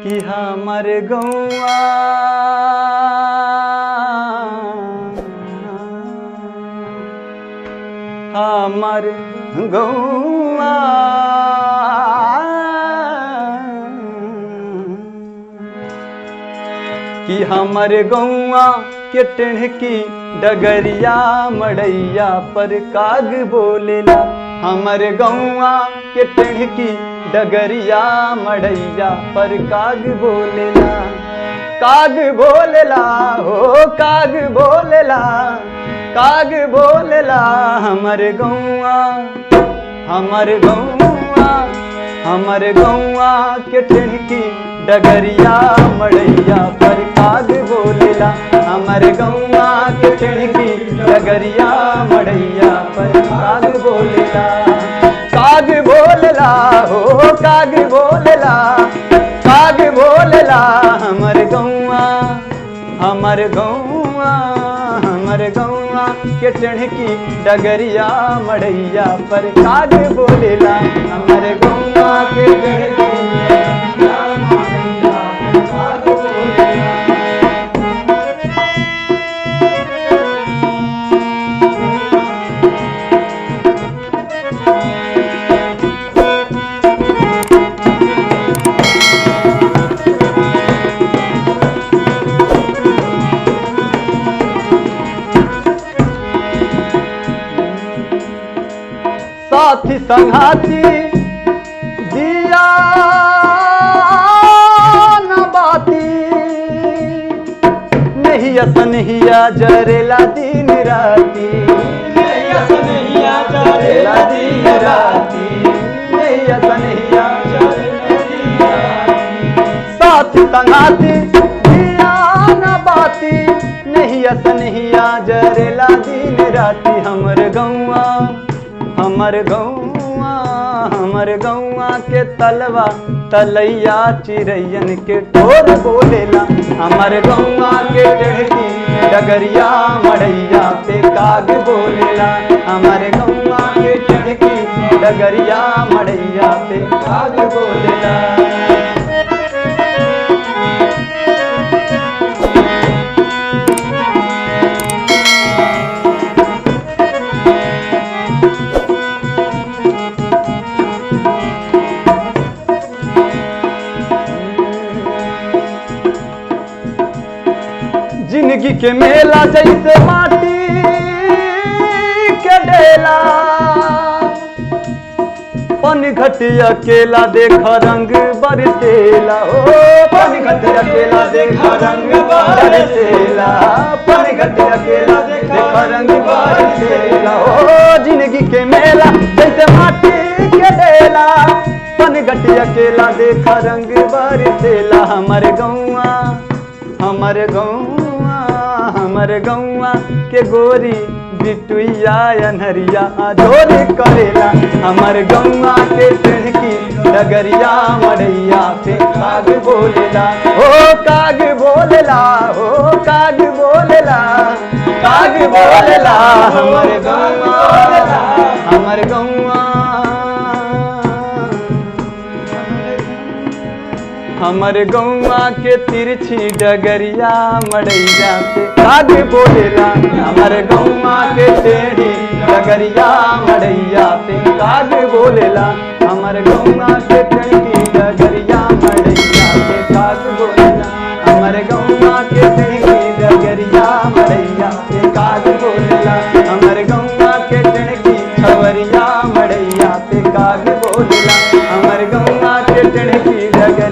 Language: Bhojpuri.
कि हमर गौआ हमर गौआ कि हमर गौआ के टेढ़की डगरिया मड़ैया पर काग बोलेला। हमर गौआ के टेढ़की डगरिया मड़ैया पर काग बोलेला। काग बोलेला हो काग बोलेला, काग बोलेला हमर गौआ, हमर गौआ, हमर गौआ के टेढ़की डगरिया मड़ैया पर काग बोलेला। हमर गौआ के टेढ़की डगरिया मड़ैया पर काग बोलेला। काग बोलेला हो काग बोलेला, काग बोलेला हमर गौआ, हमर गौआ, हमर गौआ के टेढ़की डगरिया मड़ैया पर काग बोलेला। हमर गौआ के टेढ़की साथी संघाती दिया न बाती, नहीं असनहिया जरेला दिन राती, नहीं असनहिया जरेला दिन राती, नहीं असनहिया जरेला दिन राती। साथी संघाती दिया न बाती, नहीं असनहिया जरेला दिन राती। हमर गौआ, हमर गौआ, हमर गौआ के तलवा तलैया चिरैयन के ठोर बोलेला। हमर गौआ के टेढ़की डगरिया मड़ैया पे काग बोलेला। हमर गौआ के टेढ़की डगरिया मड़ैया पे काग बोलेला। जिंदगी के मेला जैसे माटी के ढेला, पन घट अकेला देख रंग बरसेला। ओ पन घट अकेला देख रंग बरसेला, पन घट अकेला देख रंग बरसेला। ओ जिंदगी के मेला जैसे माटी के ढेला, पन घट अकेला देख रंग बरसेला। हमर गौआ, हमर गौआ, हमर गौआ के गोरी बिटुइया अनहरिया जोरी करेला। हमर गौआ के टेढ़की डगरिया मड़ैया पे काग बोलेला। ओ काग बोलेला हो काग बोलेला, काग बोलेला हमर गौआ, हमर गौआ, हमर गौआ के तिरछी डगरिया मड़ैया पे काग बोलेला। हमर गौआ के टेढ़ी डगरिया मड़ैया पे काग बोलेला। हमर गौआ के टेढ़ी डगरिया मड़ैया पे काग बोलेला। हमर गौआ के टेढ़ी डगरिया मड़ैया पे काग बोलेला। हमर गौआ के टेढ़ी छवरिया मड़ैया पे काग बोलेला। हमर गौआ के टेढ़ी डगरिया